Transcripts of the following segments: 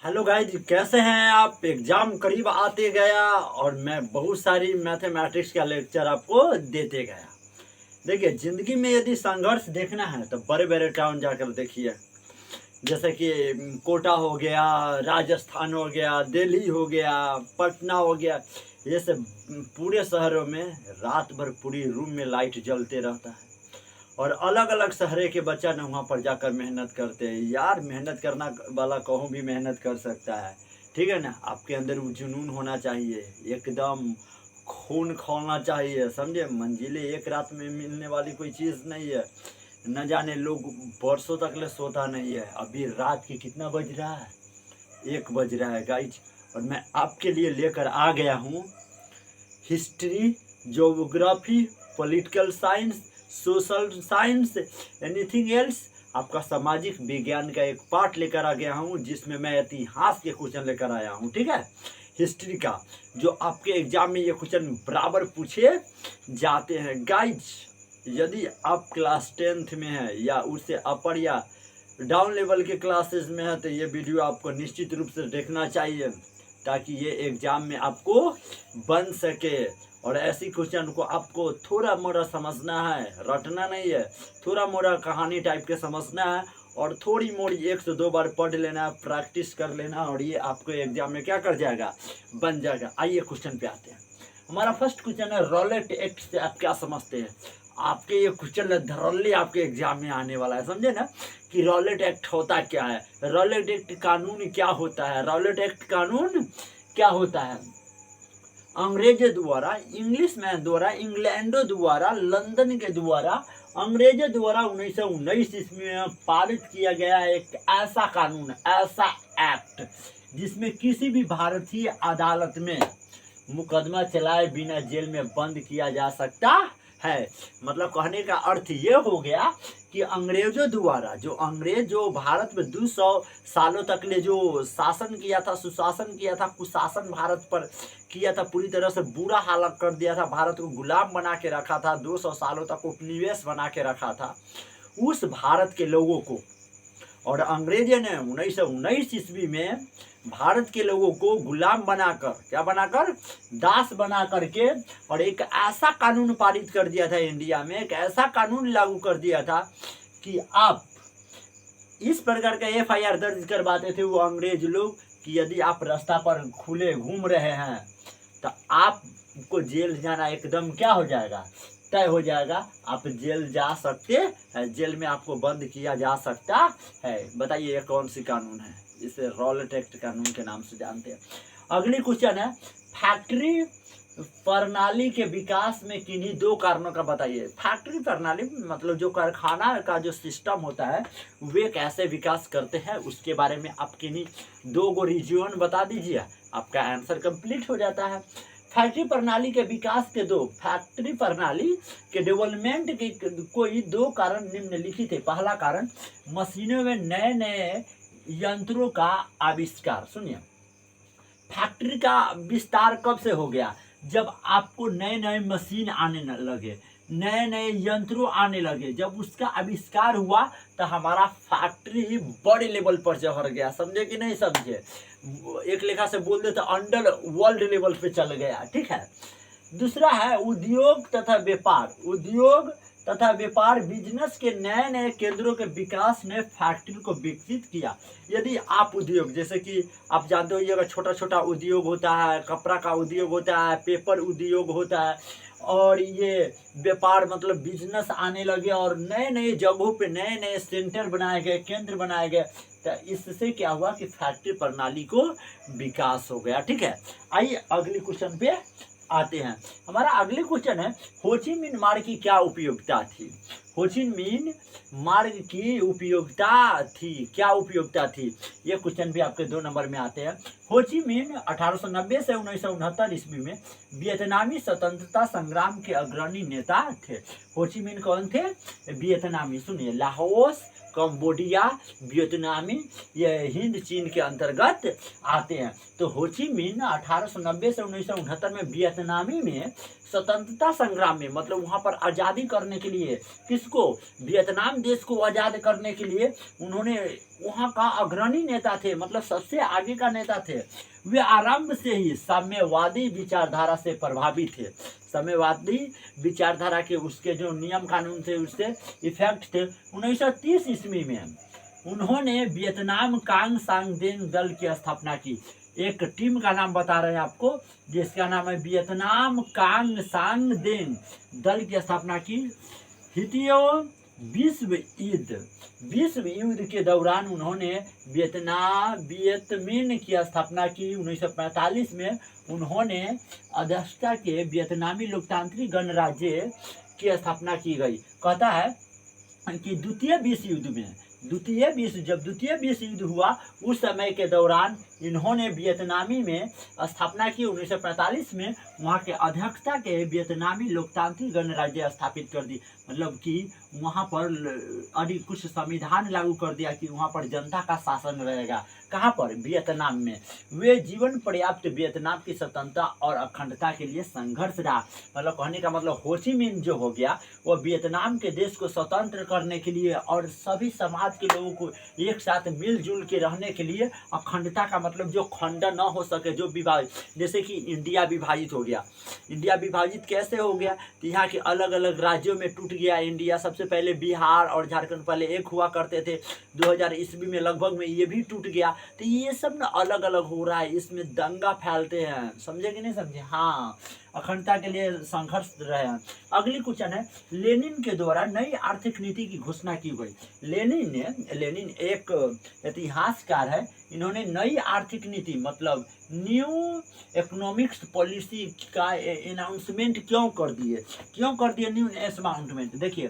Hello guys, कैसे हैं आप। एग्जाम करीब आते गया और मैं बहुत सारी मैथमेटिक्स का लेक्चर आपको देते गया। देखिए, जिंदगी में यदि संघर्ष देखना है तो बड़े बड़े टाउन जाकर देखिए। जैसे कि कोटा हो गया, राजस्थान हो गया, दिल्ली हो गया, पटना हो गया। ये सब पूरे शहरों में रात भर पूरी रूम में लाइट जलते रहता है और अलग अलग शहर के बच्चा ने वहाँ पर जाकर मेहनत करते हैं। यार, मेहनत करना वाला कहूँ भी मेहनत कर सकता है, ठीक है ना। आपके अंदर वो जुनून होना चाहिए, एकदम खून खौलना चाहिए, समझे। मंजिलें एक रात में मिलने वाली कोई चीज़ नहीं है। न जाने लोग बरसों तक ले सोता नहीं है। अभी रात की कितना बज रहा है, 1 बज रहा है गाइज। और मैं आपके लिए लेकर आ गया हूँ history, geography, political science, social science, anything else. आपका सामाजिक विज्ञान का एक पार्ट लेकर आ गया हूँ जिसमें मैं इतिहास के क्वेश्चन लेकर आया हूँ, ठीक है। हिस्ट्री का जो आपके एग्जाम में ये क्वेश्चन बराबर पूछे जाते हैं गाइज। यदि आप क्लास 10th में है या उससे अपर या डाउन लेवल के क्लासेस में है तो ये वीडियो आपको निश्चित रूप से देखना चाहिए ताकि ये एग्जाम में आपको बन सके। और ऐसी क्वेश्चन को आपको थोड़ा मोड़ा समझना है, रटना नहीं है। थोड़ा मोड़ा कहानी टाइप के समझना है और थोड़ी मोड़ी 1 से 2 बार पढ़ लेना, प्रैक्टिस कर लेना और ये आपको एग्जाम में क्या कर जाएगा, बन जाएगा। आइए क्वेश्चन पे आते हैं। हमारा फर्स्ट क्वेश्चन है, रॉलेट एक्ट से आप क्या समझते हैं। आपके ये क्वेश्चन धरल्ले आपके एग्जाम में आने वाला है, समझे ना, कि रॉलेट एक्ट होता क्या है, रॉलेट एक्ट कानून क्या होता है। रॉलेट एक्ट कानून क्या होता है। अंग्रेजों द्वारा, इंग्लिश मैन द्वारा, इंग्लैंडो द्वारा, लंदन के द्वारा, अंग्रेजों द्वारा 1919 ईस्वी में पारित किया गया एक ऐसा कानून, ऐसा एक्ट जिसमें किसी भी भारतीय अदालत में मुकदमा चलाए बिना जेल में बंद किया जा सकता है। मतलब कहने का अर्थ ये हो गया कि अंग्रेजों द्वारा, जो भारत में 200 सालों तक ले जो शासन किया था, सुशासन किया था, कुशासन भारत पर किया था, पूरी तरह से बुरा हालत कर दिया था, भारत को गुलाम बना के रखा था, 200 सालों तक उपनिवेश बना के रखा था उस भारत के लोगों को। और अंग्रेजों ने 1919 ईस्वी में भारत के लोगों को गुलाम बनाकर, क्या बनाकर, दास बना करके, और एक ऐसा कानून पारित कर दिया था इंडिया में, एक ऐसा कानून लागू कर दिया था कि आप इस प्रकार का FIR दर्ज करवाते थे वो अंग्रेज लोग कि यदि आप रास्ता पर खुले घूम रहे हैं तो आपको जेल जाना एकदम क्या हो जाएगा, तय हो जाएगा। आप जेल जा सकते हैं, जेल में आपको बंद किया जा सकता है। बताइए ये कौन सी कानून है। इसे रॉलेट एक्ट कानून के नाम से जानते हैं। अगली क्वेश्चन है, फैक्ट्री प्रणाली के विकास में किन्हीं 2 कारणों का बताइए। फैक्ट्री प्रणाली मतलब जो कारखाना का जो सिस्टम होता है वे कैसे विकास करते हैं, उसके बारे में आप किन्हीं 2 रीजन बता दीजिए, आपका आंसर कंप्लीट हो जाता है। फैक्ट्री प्रणाली के विकास के 2, फैक्ट्री प्रणाली के डेवलपमेंट के कोई 2 कारण निम्नलिखित है। पहला कारण, मशीनों में नए नए यंत्रों का आविष्कार। सुनिए, फैक्ट्री का विस्तार कब से हो गया, जब आपको नए नए मशीन आने लगे, नए नए यंत्रों आने लगे, जब उसका आविष्कार हुआ तो हमारा फैक्ट्री बड़े लेवल पर चढ़ गया। समझे कि नहीं समझे, एक लेखा से बोल दे तो अंडर वर्ल्ड लेवल पे चल गया, ठीक है। दूसरा है उद्योग तथा व्यापार। उद्योग तथा व्यापार, बिजनेस के नए नए केंद्रों के विकास ने फैक्ट्री को विकसित किया। यदि आप उद्योग, जैसे कि आप जानते हो ये छोटा छोटा उद्योग होता है, कपड़ा का उद्योग होता है, पेपर उद्योग होता है, और ये व्यापार मतलब बिजनेस आने लगे और नए नए जगहों पे नए नए सेंटर बनाए गए, केंद्र बनाए गए, तो इससे क्या हुआ कि फैक्ट्री प्रणाली को विकास हो गया, ठीक है। आइए अगले क्वेश्चन पे आते हैं। हमारा अगले क्वेश्चन है, होची मिन मार्ग की क्या उपयोगिता थी। होची मिन मार्ग की उपयोगिता थी, क्या उपयोगिता थी, ये क्वेश्चन भी आपके 2 नंबर में आते हैं। होची मिन 1890 से 1969 ईस्वी में वियतनामी स्वतंत्रता संग्राम के अग्रणी नेता थे। होची मिन कौन थे, वियतनामी। सुनिए, लाहौस, कंबोडिया, वियतनामी, ये हिंद चीन के अंतर्गत आते हैं। तो होची मिन 1890 से 1969 में वियतनामी में स्वतंत्रता संग्राम में, मतलब वहाँ पर आज़ादी करने के लिए, किसको, वियतनाम देश को आज़ाद करने के लिए उन्होंने वहाँ का अग्रणी नेता थे, मतलब सबसे आगे का नेता थे। वे आरंभ से ही साम्यवादी विचारधारा से प्रभावित थे। साम्यवादी विचारधारा के उसके जो नियम कानून थे उससे इफेक्ट थे। 1930 ईस्वी में उन्होंने वियतनाम कांग सांग देंग दल की स्थापना की। एक टीम का नाम बता रहे हैं आपको, जिसका नाम है वियतनाम कांग सांग देंग दल की स्थापना की। द्वितीय विश्व युद्ध के दौरान उन्होंने वियतमिन की स्थापना की। 1945 में उन्होंने अध्यक्षता के वियतनामी लोकतांत्रिक गणराज्य की स्थापना की गई। कहता है कि जब द्वितीय विश्व युद्ध हुआ उस समय के दौरान इन्होंने वियतनामी में स्थापना की। 1945 में वहाँ के अध्यक्षता के वियतनामी लोकतांत्रिक गणराज्य स्थापित कर दी। मतलब कि वहाँ पर कुछ संविधान लागू कर दिया कि वहाँ पर जनता का शासन रहेगा। कहाँ पर? वियतनाम में। वे जीवन पर्याप्त वियतनाम की स्वतंत्रता और अखंडता के लिए संघर्ष रहा। मतलब कहने का मतलब हो ची मिन्ह जो हो गया वो वियतनाम के देश को स्वतंत्र करने के लिए और सभी समाज के लोगों को एक साथ मिलजुल के रहने के लिए, अखंडता का मतलब जो खंडन न हो सके, जो विभाजित, जैसे कि इंडिया विभाजित हो गया। इंडिया विभाजित कैसे हो गया? तो यहाँ के अलग अलग राज्यों में टूट गया इंडिया। सबसे पहले बिहार और झारखंड पहले एक हुआ करते थे, 2000 ईस्वी में लगभग में ये भी टूट गया। तो ये सब ना अलग अलग हो रहा है, इसमें दंगा फैलते हैं। समझे कि नहीं समझे? हाँ, अखंडता के लिए संघर्ष रहे हैं। अगली क्वेश्चन है, लेनिन के द्वारा नई आर्थिक नीति की घोषणा की गई। लेनिन एक इतिहासकार है। इन्होंने नई आर्थिक नीति मतलब न्यू इकोनॉमिक्स पॉलिसी का अनाउंसमेंट क्यों कर दिए न्यू अनाउंसमेंट? देखिए,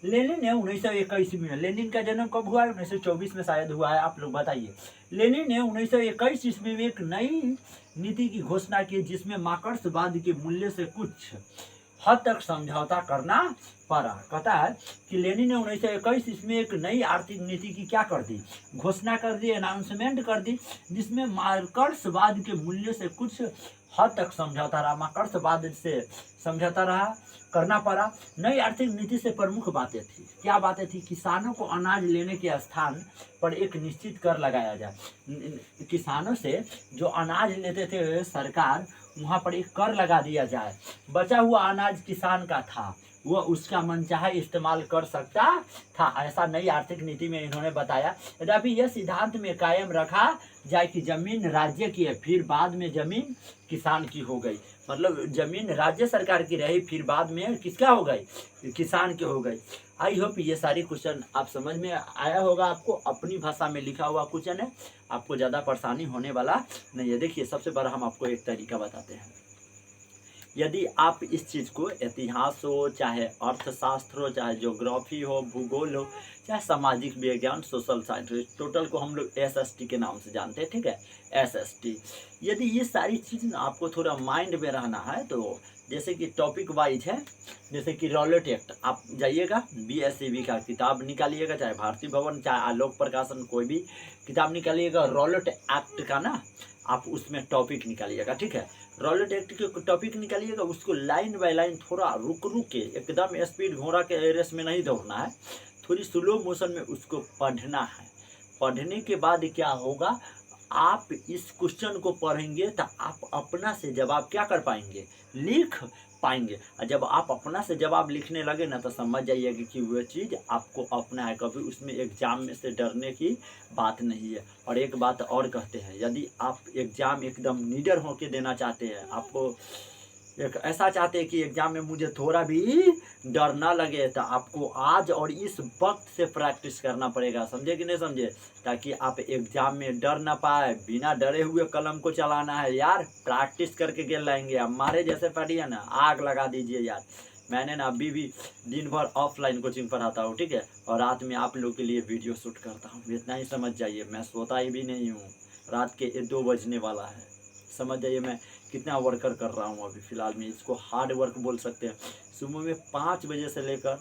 लेनिन ने 1921 में, लेनिन का जन्म कब हुआ है? 1924 में शायद हुआ है, आप लोग बताइए। लेनिन ने 1921 ईस्वी में एक नई नीति की घोषणा की जिसमें मार्क्सवाद के मूल्य से कुछ हद तक समझौता करना पड़ा। कहता है कि लेनिन ने 1921 ईस्वी में एक नई आर्थिक नीति की क्या कर दी? घोषणा कर दी, अनाउंसमेंट कर दी, जिसमें मार्क्सवाद के मूल्य से कुछ हद तक समझौता रहा, मार्क्सवाद से समझौता रहा करना पड़ा। नई आर्थिक नीति से प्रमुख बातें थी। क्या बातें थी? किसानों को अनाज लेने के स्थान पर एक निश्चित कर लगाया जाए। किसानों से जो अनाज लेते थे सरकार, वहाँ पर एक कर लगा दिया जाए। बचा हुआ अनाज किसान का था, वह उसका मनचाहा इस्तेमाल कर सकता था, ऐसा नई आर्थिक नीति में इन्होंने बताया। यद्यपि यह सिद्धांत में कायम रखा जाए कि जमीन राज्य की है, फिर बाद में जमीन किसान की हो गई। मतलब जमीन राज्य सरकार की रही, फिर बाद में किसका हो गई? किसान की हो गई। आई होप ये सारी क्वेश्चन आप समझ में आया होगा। आपको अपनी भाषा में लिखा हुआ क्वेश्चन है, आपको ज़्यादा परेशानी होने वाला नहीं है। देखिए, सबसे बड़ा हम आपको एक तरीका बताते हैं। यदि आप इस चीज़ को, इतिहास हो, चाहे अर्थशास्त्र हो, चाहे ज्योग्राफी हो, भूगोल हो, चाहे सामाजिक विज्ञान, सोशल साइंस, टोटल को हम लोग SST के नाम से जानते हैं, ठीक है, SST। यदि ये सारी चीज़ आपको थोड़ा माइंड में रहना है तो जैसे कि टॉपिक वाइज है, जैसे कि रॉलेट एक्ट, आप जाइएगा BSEB का किताब निकालिएगा, चाहे भारतीय भवन, चाहे आलोक प्रकाशन, कोई भी किताब निकालिएगा, रॉलेट एक्ट का ना आप उसमें टॉपिक निकालिएगा, ठीक है। रॉलेट एक्ट के टॉपिक निकालिएगा, उसको लाइन बाय लाइन थोड़ा रुक के, एकदम स्पीड घोड़ा के रेस में नहीं दौड़ना है, थोड़ी स्लो मोशन में उसको पढ़ना है। पढ़ने के बाद क्या होगा, आप इस क्वेश्चन को पढ़ेंगे तो आप अपना से जवाब क्या कर पाएंगे? लिख पाएंगे। और जब आप अपना से जवाब लिखने लगे ना तो समझ जाइएगा कि वह चीज़ आपको अपना है, कभी उसमें एग्जाम में से डरने की बात नहीं है। और एक बात और कहते हैं, यदि आप एग्ज़ाम एकदम निडर होकर देना चाहते हैं, आपको एक ऐसा चाहते हैं कि एग्जाम में मुझे थोड़ा भी डर ना लगे, तो आपको आज और इस वक्त से प्रैक्टिस करना पड़ेगा। समझे कि नहीं समझे? ताकि आप एग्जाम में डर ना पाए, बिना डरे हुए कलम को चलाना है यार। प्रैक्टिस करके गेल लाएंगे। हमारे जैसे पढ़िए ना, आग लगा दीजिए यार। मैंने ना अभी भी दिन भर ऑफलाइन कोचिंग पढ़ाता हूँ, ठीक है, और रात में आप लोग के लिए वीडियो शूट करता हूँ। इतना ही समझ जाइए, मैं सोता ही भी नहीं हूँ। रात के 2 बजने वाला है, समझ जाइए मैं कितना वर्कर कर रहा हूँ अभी फ़िलहाल में। इसको हार्ड वर्क बोल सकते हैं। सुबह में 5 बजे से लेकर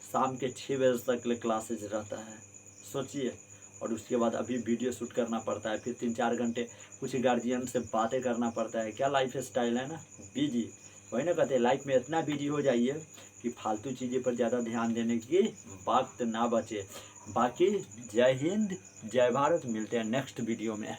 शाम के 6 बजे तक ले क्लासेज रहता है, सोचिए। और उसके बाद अभी वीडियो शूट करना पड़ता है, फिर 3-4 घंटे कुछ गार्जियन से बातें करना पड़ता है। क्या लाइफ स्टाइल है ना, बिजी। वही ना कहते हैं, लाइफ में इतना बिजी हो जाइए कि फालतू चीज़ें पर ज़्यादा ध्यान देने की वक्त ना बचे। बाकी जय हिंद, जय भारत, मिलते हैं नेक्स्ट वीडियो में।